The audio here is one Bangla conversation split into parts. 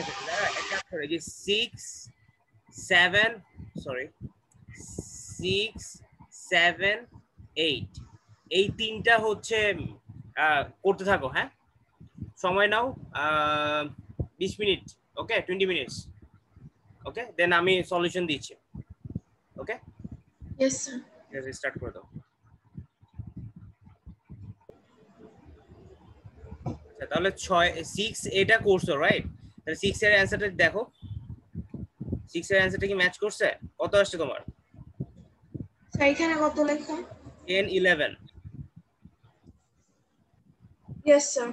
আছে দাঁড়া এক কাজ করে যে 6 7 সরি 6 7 8 এই তিনটা হচ্ছে করতে থাকো হ্যাঁ সময় নাও 20 মিনিট ওকে 20 মিনিটস ওকে দেন আমি সলিউশন দিচ্ছি ওকে Yes, sir. স্টার্ট করে দাও আচ্ছা তাহলে 6 এটা করছো রাইট তাহলে 6 এর অ্যানসারটা দেখো 6 এর অ্যানসারটা কি ম্যাচ করছে কত আসছে তোমার স্যার এখানে কত লেখা? 10 11 Yes, sir.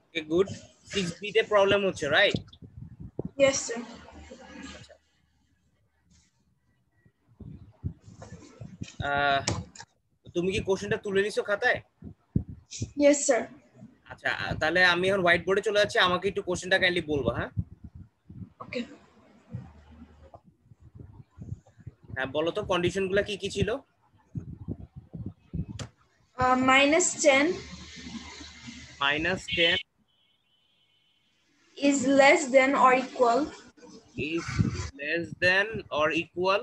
Okay good 6b তে প্রবলেম হচ্ছে রাইট Yes, sir. আচ্ছা তুমি কি কোশ্চেনটা তুলে নিছো খাতায় Yes, sir. আচ্ছা তাহলে আমি এখন হোয়াইট বোর্ডে চলে যাচ্ছি আমাকে একটু কোশ্চেনটা কাইন্ডলি বলবো হ্যাঁ Okay. হ্যাঁ বলো তো কন্ডিশনগুলো কি কি ছিল -10 -10 is less than or equal is less than or equal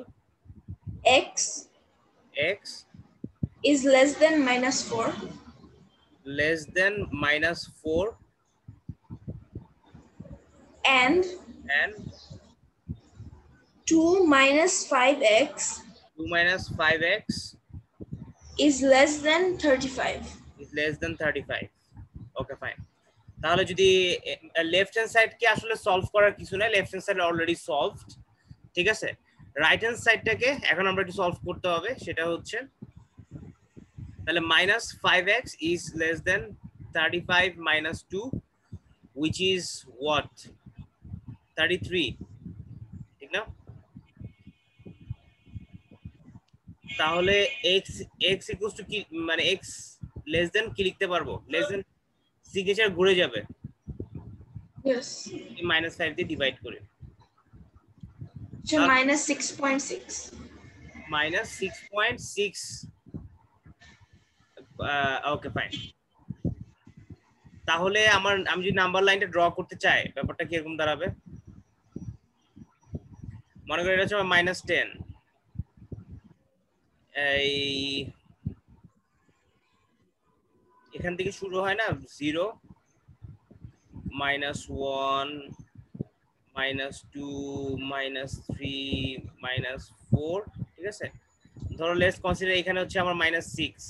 x x is less than -4 less than -4 and and 2 minus 5x 2 minus 5x is less than 35. is less than 35 okay fine তাহলে যদি লেফট হ্যান্ড সাইড কে আসলে সলভ করার কিছু নাই left hand side already solved ঠিক আছে রাইট হ্যান্ড সাইডটাকে এখন আমরা একটু সলভ করতে হবে সেটা হচ্ছে তাহলে -5x is less than 35 minus 2 which is what 33 ঠিক না তাহলে x equals to কি মানে x less than কি লিখতে পারবো less than সিগনেচার ঘুরে যাবে Yes. -5 দিয়ে ডিভাইড করে So -6.6. -6.6 ওকে ফাইন তাহলে আমি যদি নাম্বার লাইনটা ড্র করতে চাই ব্যাপারটা কি এরকম দাঁড়াবে মনে করি এটা হচ্ছে -10 এই এখান থেকে শুরু হয় না 0 -1 -2 -3 -4 ঠিক আছে ধরো লেটস কনসিডার এখানে হচ্ছে আমার -6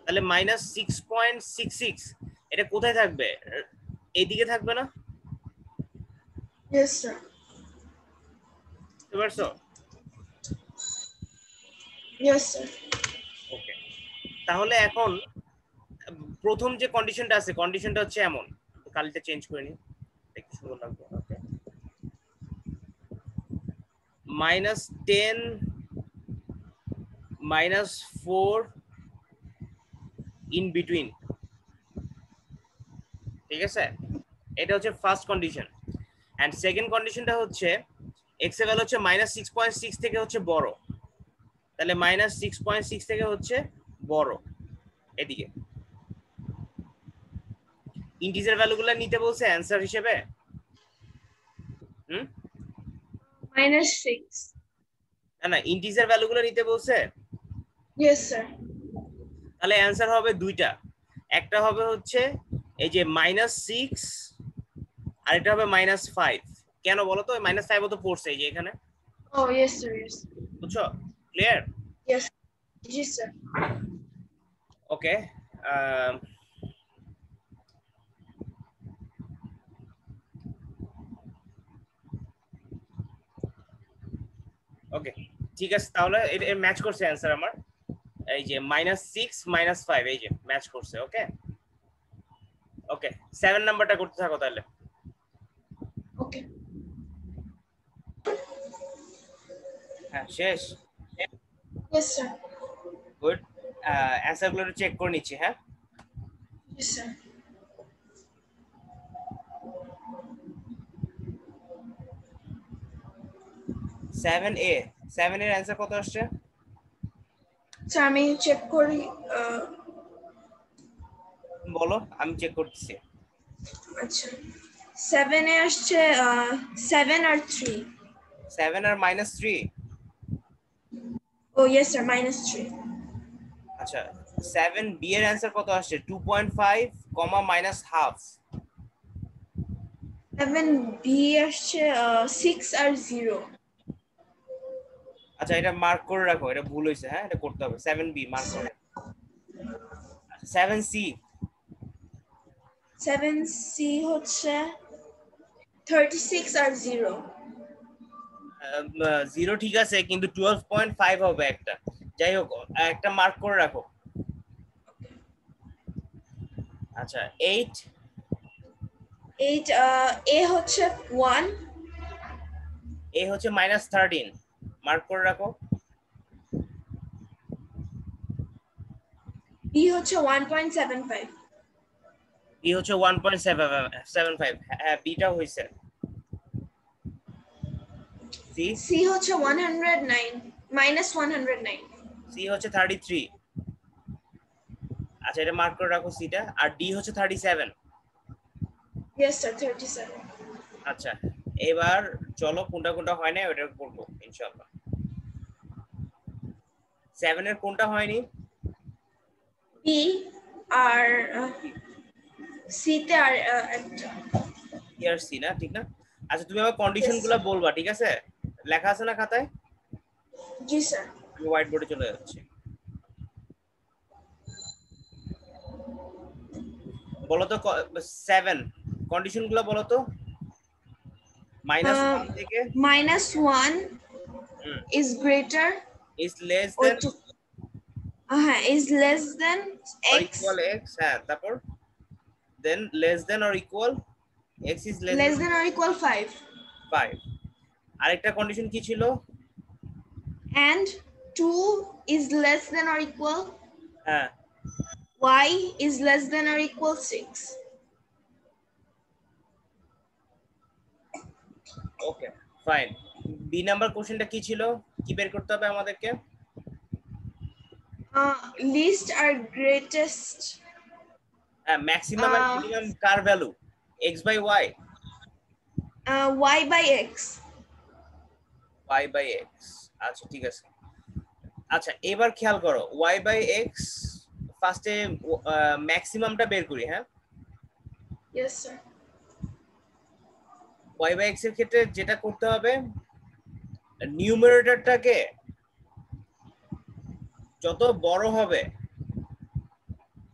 তাহলে -6.66 এটা কোথায় থাকবে এইদিকে থাকবে না Yes, sir. বুঝতে পারছো Yes, sir. ওকে তাহলে এখন প্রথম যে কন্ডিশনটা আছে কন্ডিশনটা হচ্ছে এমন কালিটা চেঞ্জ করে নি একটু সুন্দর লাগবে ওকে -10 -4 ইন বিটুইন ঠিক আছে এটা হচ্ছে ফার্স্ট কন্ডিশন এন্ড সেকেন্ড কন্ডিশনটা হচ্ছে x এর ভ্যালু হচ্ছে -6.6 থেকে হচ্ছে বড় তাহলে -6.6 থেকে হচ্ছে বড় এদিকে ইন্টিজার ভ্যালুগুলো নিতে বলছে অ্যানসার হিসেবে -6. না ইন্টিজার ভ্যালুগুলো নিতে বলছে Yes, sir. তাহলে অ্যানসার হবে দুইটা একটা হবে হচ্ছে এই যে -6 আর এটা হবে -5 কেন বলো তো -5 ও তো পড়ছে এই যে এখানে Oh, yes, sir. Yes. বুঝছো ক্লিয়ার Yes. Yes, sir. ওকে ওকে ঠিক আছে তাহলে এর ম্যাচ করছে অ্যানসার আমার এই যে -6 -5 এই যে ম্যাচ করছে ওকে ওকে 7 নাম্বারটা করতে থাকো তাহলে Okay. হ্যাঁ শেষ Yes, sir. গুড অ্যানসারগুলো চেক করে নিচ্ছি হ্যাঁ Yes, sir. সেভেন এর অ্যানসার কত আসছে So আমি চেক করি বলো, আমি চেক করতেছি। আচ্ছা 7 এ আসছে 7 আর 3। 7 আর -3। ও ইয়েস স্যার -3। আচ্ছা 7 বি এর অ্যান্সার কত আসছে? 2.5 কমা -1/2। 7 বি আসছে 6 আর 0। আচ্ছা এটা মার্ক করে রাখো, এটা ভুল হয়েছে, হ্যাঁ এটা করতে হবে। 7 বি মার্ক করে রাখো। 7 সি। 7 সি হচ্ছে 36 আর 0। 0 ঠিক আছে, কিন্তু 12.5 হবে একটা। যাই হোক, একটা মার্ক করে রাখো। আচ্ছা 8। 8 এ হচ্ছে 1। এ হচ্ছে -13, মার্ক করে রাখো। বি হচ্ছে 1.75। বি হচ্ছে 1.75। হ্যাঁ বিটা হয়েছে। সি। সি হচ্ছে 109 -109। সি হচ্ছে 33। আচ্ছা এটা মার্ক করে রাখো সিটা। আর ডি হচ্ছে 37। Yes sir 37। আচ্ছা এবার চলো, কোনটা কোনটা হয় না ওটা করবো ইনশাআল্লাহ। 7 এর কোনটা হয়নি? বি আর সি তে আর একটা। বি আর সি না, ঠিক না? আচ্ছা তুমি আমার কন্ডিশন Yes, গুলা sir. বলবা, ঠিক আছে? লেখা আছে না খাতায়? জি স্যার। আমি হোয়াইট বোর্ডে চলে যাচ্ছি। বলো তো 7 কন্ডিশন গুলো বলো তো। -1 থেকে -1 is greater is less or than to is less than or x, equal x, হ্যাঁ তারপর than less than or equal x is less less than than or equal 5, 5। আরেকটা কন্ডিশন কি ছিল? and 2 is less than or equal হ্যাঁ y is less than or equal 6. Okay fine. B number কোশ্চেনটা কি ছিল? কি বের করতে হবে আমাদেরকে? Least or greatest হ্যাঁ ম্যাক্সিমাম আর মিনিমাম কার value? X by y. y by x. Y by x. আচ্ছা ঠিক আছে। আচ্ছা এবার খেয়াল করো, ওয়াই বাই এক্স ফার্স্টে ম্যাক্সিমামটা বের করি, হ্যাঁ? Yes sir. Y by x এর ক্ষেত্রে যেটা করতে হবে, নিউমারেটরটাকে যত বড় হবে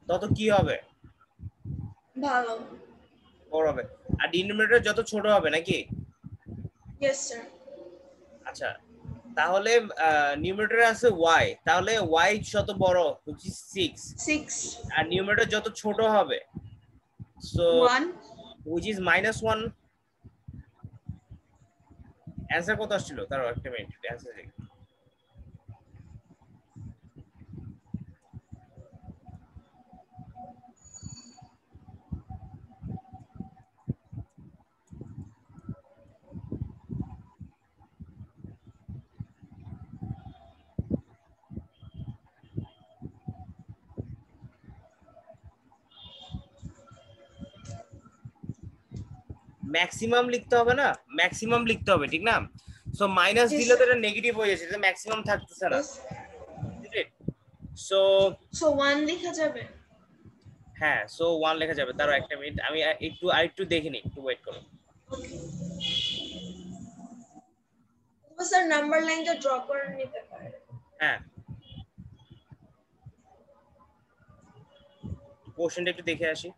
তত কি হবে? ভালো। বড় হবে। আর ডিনোমিনেটর যত ছোট হবে নাকি? Yes sir. আচ্ছা তাহলে নিউমারেটরে আছে y, তাহলে y যত বড় which is 6, 6, আর নিউমারেটর যত ছোট হবে so 1. which is -1। অ্যানসার কত আসছিল? তারও একটা মিনিট অ্যানসার দেখি। ম্যাক্সিমাম লিখতে হবে না, ম্যাক্সিমাম লিখতে হবে, ঠিক না? সো মাইনাস Yes দিলে তো sir. এটা নেগেটিভ হয়ে যাচ্ছে, এটা ম্যাক্সিমাম থাকতেছে না। Yes. সো So 1 লেখা যাবে। হ্যাঁ, সো 1 লেখা যাবে। তারও একটা মিনিট, আমি একটু দেখিনি, একটু ওয়েট করো। স্যার নাম্বার লাইনটা ড্র করে নিতে পারে। হ্যাঁ কোশ্চেনটা একটু দেখে আসি।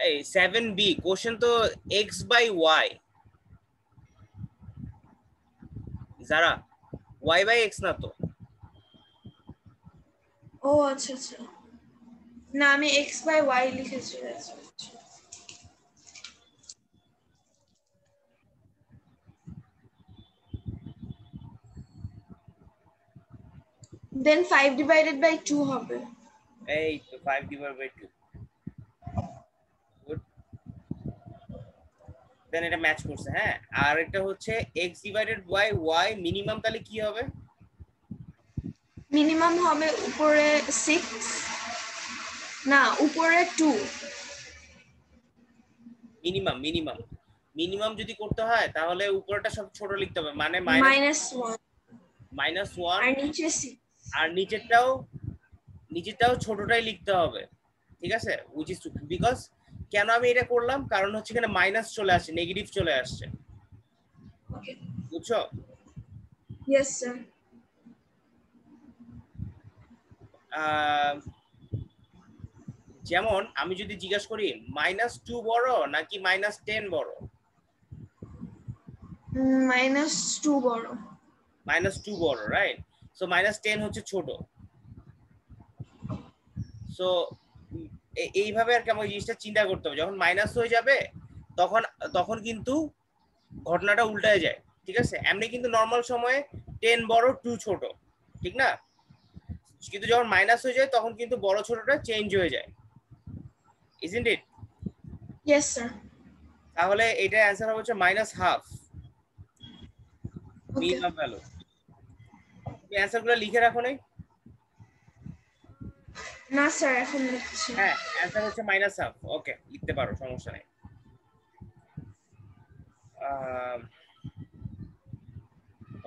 এই 7b কোশ্চেন তো x বাই y, যারা y বাই x না তো? ও আচ্ছা আচ্ছা, না আমি x by y লিখেছি। দেন 5 divided by 2 হবে। এই তো 5 ডিভাইড বাই 2। গুড। দেন এটা ম্যাচ করছে। হ্যাঁ, আর এটা হচ্ছে x divided by y minimum, তাহলে কি হবে? মিনিমাম হবে উপরে 6 না উপরে 2। মিনিমাম মিনিমাম মিনিমাম যদি করতে হয় তাহলে উপরটা সব ছোট লিখতে হবে, মানে মাইনাস -1 -1, আর নিচে 6। আর নিচেরটাও ছোটটাই লিখতে হবে, ঠিক আছে? উইচ ইজ বিকজ কেন আমি এটা করলাম, কারণ হচ্ছে এখানে মাইনাস চলে আসছে, নেগেটিভ চলে আসছে, ওকে, বুঝছো? Yes sir. যেমন আমি যদি জিজ্ঞাসা করি -2 বড় নাকি -10 বড়? -2 বড়। -2 বড়, রাইট? সো -10 হচ্ছে ছোট। সো এইভাবে আর কি আমাকে জিনিসটা চিন্তা করতে হবে, যখন মাইনাস হয়ে যাবে তখন তখন কিন্তু ঘটনাটা উল্টায় যায়, ঠিক আছে? এমনি কিন্তু নর্মাল সময়ে 10 বড় 2 ছোট, ঠিক না? কিন্তু যখন মাইনাস হয়ে যায় তখন কিন্তু বড় ছোটটা চেঞ্জ হয়ে যায়, ইজন্ট ইট? Yes sir. তাহলে এটা অ্যান্সার হবে হচ্ছে -1/2 ওকে, মিনিমাম ভ্যালু। তুমি অ্যান্সারগুলো লিখে রাখো নাই? না স্যার এখন লিখছি। হ্যাঁ, অ্যান্সার হচ্ছে -1/2। ওকে, লিখতে পারো, সমস্যা নেই।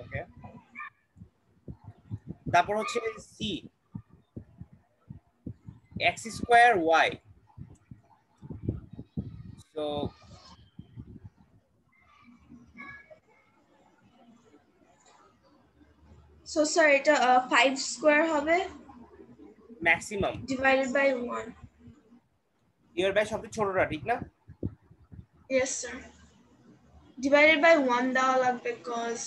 ওকে, তারপর হচ্ছে C, x²y। So so sir এটা 5 স্কয়ার হবে ম্যাক্সিমাম ডিভাইডেড বাই 1। ইয়ার বাই সবচেয়ে ছোটটা, ঠিক না? ইয়েস স্যার, ডিভাইডেড বাই 1 দেওয়া লাগবে কজ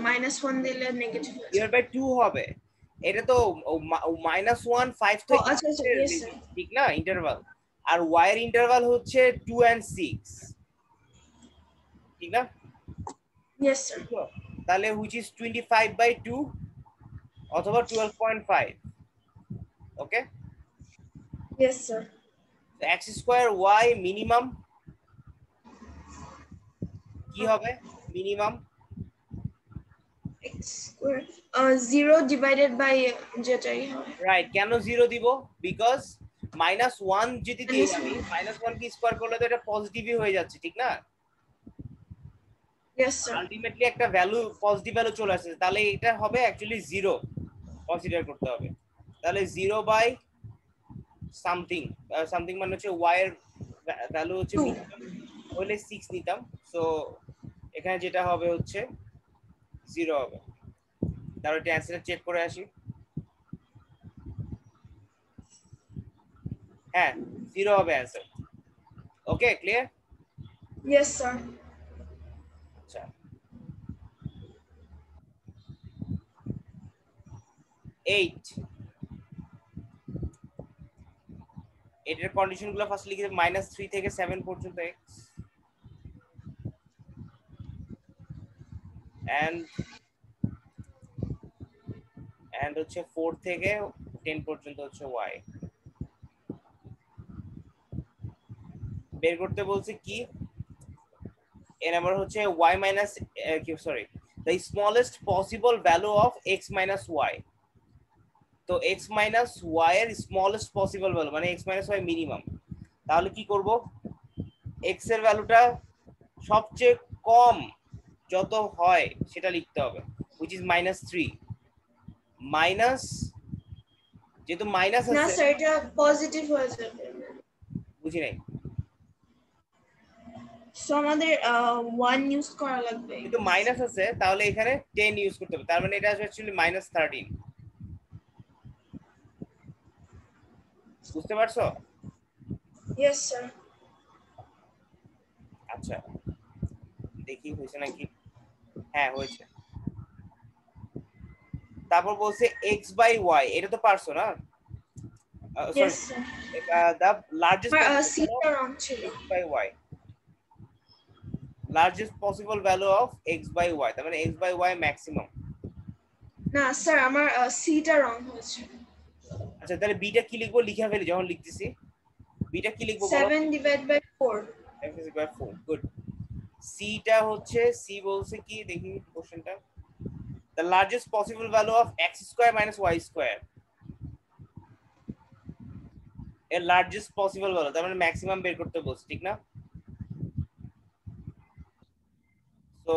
-1 দিলে নেগেটিভ হয়ে ইয়ার যাবে। বাই 2 হবে। এটা তো -1 5 ও থেকে আচ্ছা আচ্ছা, ইয়েস স্যার। ঠিক না ইন্টারভাল, আর y এর ইন্টারভাল হচ্ছে 2 and 6, ঠিক না? Yes sir. বুঝছো? তাহলে which is 25/2 অথবা 12.5। ওকে, ইয়েস স্যার। x²y মিনিমাম কি হবে? Minimum x square 0 divided by যেটাই হয়। রাইট। কেন 0 দিব? বিকজ -1 যদি দিই আমি, -1 -1 কি স্কয়ার করলে তো এটা পজিটিভই হয়ে যাচ্ছে, ঠিক না? Yes sir. আলটিমেটলি একটা ভ্যালু, পজিটিভ ভ্যালু চলে আসছে, তাহলে এটা হবে অ্যাকচুয়ালি 0 কনসিডার করতে হবে। তাহলে 0 বাই সামথিং, সামথিং মানে হচ্ছে y এর ভ্যালু হচ্ছে 2 মিনিমাম হলে 6 নিতাম। সো এখানে যেটা হবে হচ্ছে 0 হবে। তাহলে এটা অ্যান্সারটা চেক করে আসি। হ্যাঁ, 0 হবে অ্যান্সার। ওকে, ক্লিয়ার? Yes sir. আচ্ছা, 8 এটার কন্ডিশন গুলো ফার্স্ট লিখে -3 থেকে 7 পর্যন্ত x এন্ড হচ্ছে 4 থেকে 10 পর্যন্ত হচ্ছে y। বের করতে বলছে কি? এর নাম্বার হচ্ছে y minus sorry the smallest possible value of x minus y। তো x মাইনাস y এর স্মলেস্ট পসিবল ভ্যালু মানে x মাইনাস y মিনিমাম। তাহলে কি করব? x এর ভ্যালুটা সবচেয়ে কম যত হয় সেটা লিখতে হবে, which is -3 মাইনাস, যেহেতু মাইনাস না আছে। স্যার এটা পজিটিভ হয়ে যাবে। বুঝি নাই। সো আমাদের 1 ইউজ করা লাগবে। যেহেতু মাইনাস আছে তাহলে এখানে 10 ইউজ করতে হবে, তার মানে এটা আসলে অ্যাকচুয়ালি -13। বুঝতে পারছো? Yes sir. আচ্ছা, দেখি হয়েছে নাকি। হ্যাঁ, হয়েছে। তারপর বলছে x/y, এটা তো পারছো না? Yes sorry, sir. the largest সিটা possible রং ছিল। x/y, largest possible value of x/y, তার মানে x/y ম্যাক্সিমাম। না স্যার আমার সিটা রং হয়েছে। আচ্ছা, তাহলে বিটা কি লিখবো? লিখে ফেলি যখন লিখতেছি। বিটা কি লিখবো বলো? 7 ডিভাইড বাই 4। x/4, good. সিটা হচ্ছে সি বলছে কি দেখি কোশ্চেনটা the largest possible value of x square minus y square এর লার্জেস্ট পসিবল ভ্যালু তার মানে ম্যাক্সিমাম বের করতে বলছে ঠিক না তো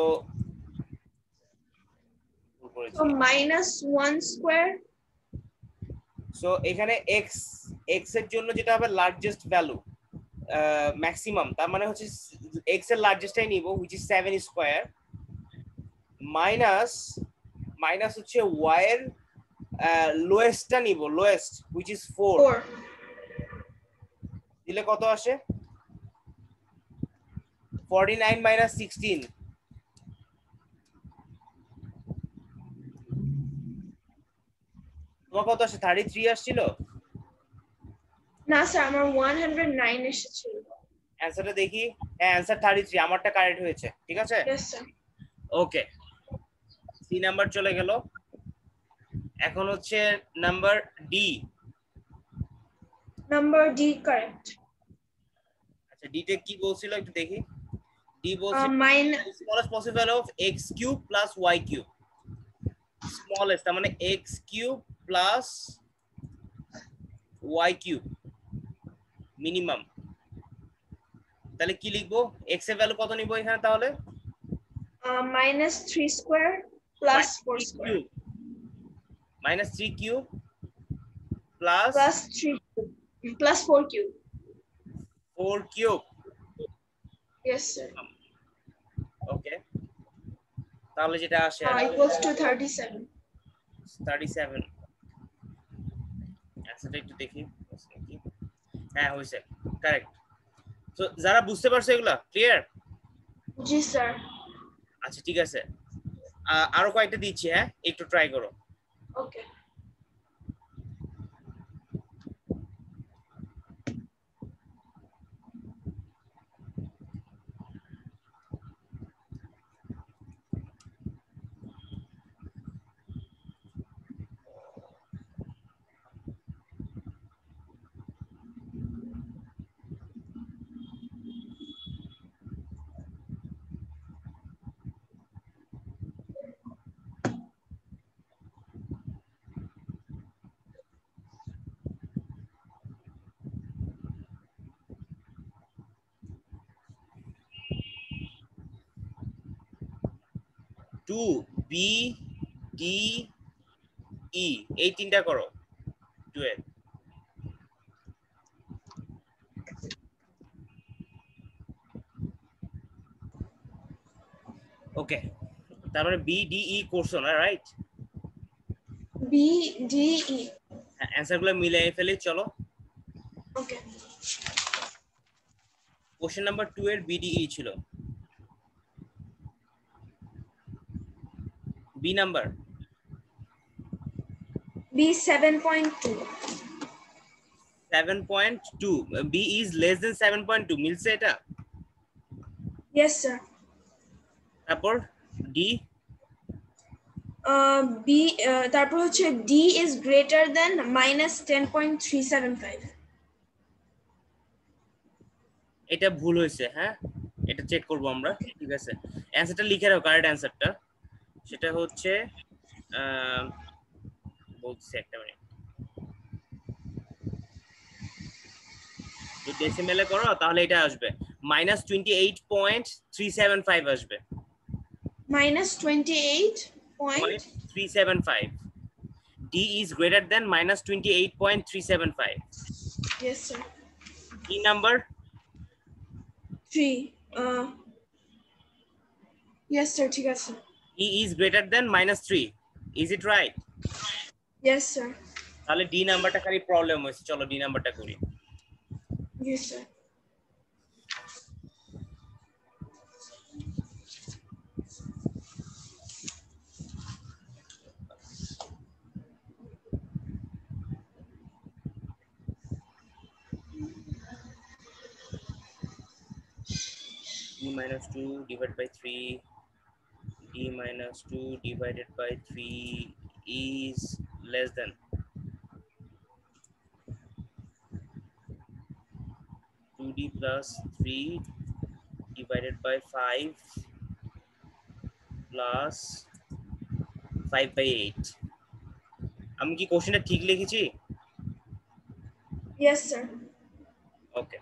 So -1 square. সো এখানে x x এর জন্য যেটা হবে লার্জেস্ট ভ্যালু ম্যাক্সিমাম তার মানে হচ্ছে x এর লার্জেস্টটাই নিব which is 7 square minus minus হচ্ছে y এর লোয়েস্টটা নিব লোয়েস্ট which is 4 4. দিলে কত আসে 49 minus 16 তোমার কত আসে 33 আসছিল না স্যার আমার 109 এসেছিল। অ্যানসারটা দেখি হ্যাঁ অ্যানসার 33 আমারটা কারেক্ট হয়েছে ঠিক আছে Yes sir. ওকে সি নাম্বার চলে গেল এখন হচ্ছে number D Number D correct. আচ্ছা ডি তে কি বলছিল একটু দেখি ডি বলছে smallest possible of x cube plus y cube smallest তার মানে x cube plus y cube minimum তাহলে কি লিখবো x এর ভ্যালু কত নিব এখানে তাহলে -3 square plus 4 square minus 3 cube plus 3 plus 4 cube. 4 cube Yes sir. ওকে তাহলে যেটা আসে Equals to 37. 37 অ্যান্সারটা একটু দেখি হ্যাঁ হইছে কারেক্ট তো যারা বুঝতে পারছো এগুলা ক্লিয়ার জি স্যার। আচ্ছা ঠিক আছে আরো কয়েকটা দিচ্ছি হ্যাঁ একটু ট্রাই করো ওকে। টু বি ডি ই এই তিনটা করো 12 ওকে তার মানে বি ডি ই করছো না right B D E. Answer গুলো মিলাই ফেলি চলো ওকে। কোশ্চেন নাম্বার 2 এর বিডিই ছিল B number B 7.2. 7.2 B is less than 7.2 মিলছে এটা Yes sir. তারপর ডি B তারপর হচ্ছে D is greater than -10.375. এটা ভুল হয়েছে হ্যাঁ এটা চেক করব আমরা ঠিক আছে অ্যানসারটা লিখে রাখো কারেক্ট অ্যানসারটা সেটা হচ্ছে বলছি একটা মিনিট যদি ডেসিমেলে করো তাহলে এটা আসবে -28.375 আসবে -28.375. D is greater than -28.375 Yes sir. D number 3. Yes sir, ঠিক আছে। E is greater than -3 is it right Yes sir. তাহলে D নাম্বারটা খালি প্রবলেম হয়েছে চলো D নাম্বারটা করি Yes sir. D minus 2 divided by 3 D minus 2 divided by 3 is less than 2D plus 3D divided by 5 plus 5 by 8. আমি কি কোশ্চেনটা ঠিক লিখেছি? Yes, sir. ওকে,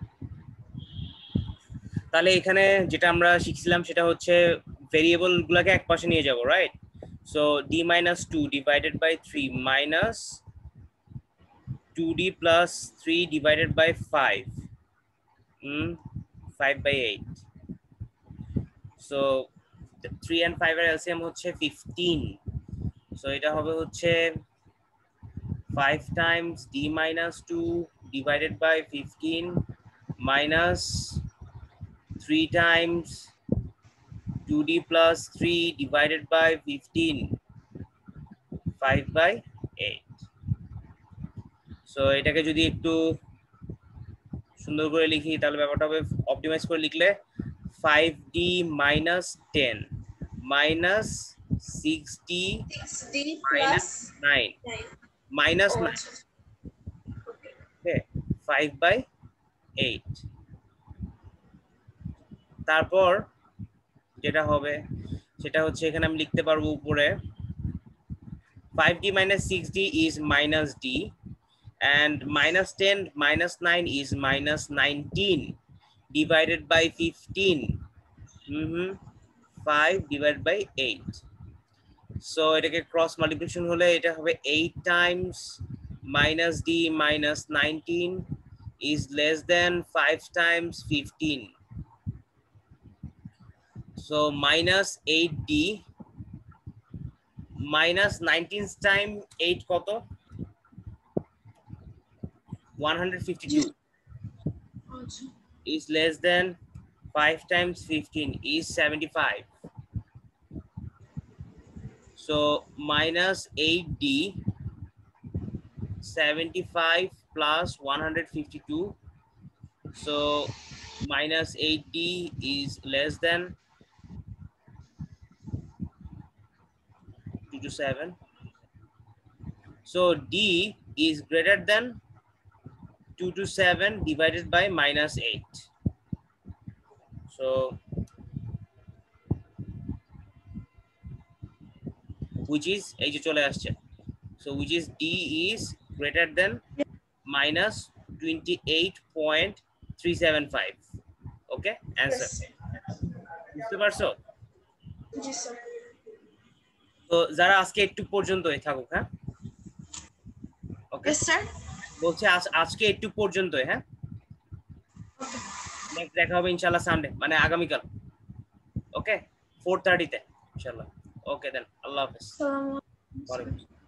তাহলে এখানে যেটা আমরা শিখছিলাম সেটা হচ্ছে ভেরিয়েবল গুলাকে একপাশে নিয়ে যাব, right? So d minus 2 divided by 3 minus 2d plus 3 divided by 5, 5 by 8. So 3 and 5 এর LCM হচ্ছে 15, so এটা হবে হচ্ছে 5 times d minus 2 divided by 15 minus 3 times 2d plus 3 divided by 15, 5 by 8. So এটাকে যদি একটু সুন্দর করে লিখি তাহলে ব্যাপারটা হবে, অপটিমাইজ করে লিখলে 5d minus 10 minus 6d 6d minus plus 9 9. minus Oh, 9, okay, 5 by 8. তারপর যেটা হবে সেটা হচ্ছে এখানে আমি লিখতে পারবো উপরে 5d minus 6d is minus d, and minus 10 minus 9 is minus 19 divided by 15, 5 divided by 8. So এটাকে ক্রস মাল্টিপ্লিকেশন হলে এটা হবে 8 times minus d minus 19 is less than 5 times 15. So minus 8d minus 19 time 8 কত? 152 is less than 5 times 15 is 75. So minus 8d 75 plus 152. So minus 8d is less than 2 to 7. So d is greater than 2 to 7 divided by minus 8. So which is এই যে চলে আসছে, so which is d is greater than minus 28.375. okay, answer. Yes, sir. বুঝতে পারছো? Yes, sir. তো যারা আজকে একটু পর্যন্তই থাকুক, হ্যাঁ, ওকে, Yes, sir. বলছে আজকে একটু পর্যন্তই, হ্যাঁ, নেক্সট দেখা হবে ইনশাআল্লাহ সানডে, মানে আগামীকাল, ওকে, 4:30 তে ইনশাআল্লাহ। ওকে দেন, আল্লাহ হাফেজ। Assalamu alaikum. ওয়ালাইকুম আসসালাম।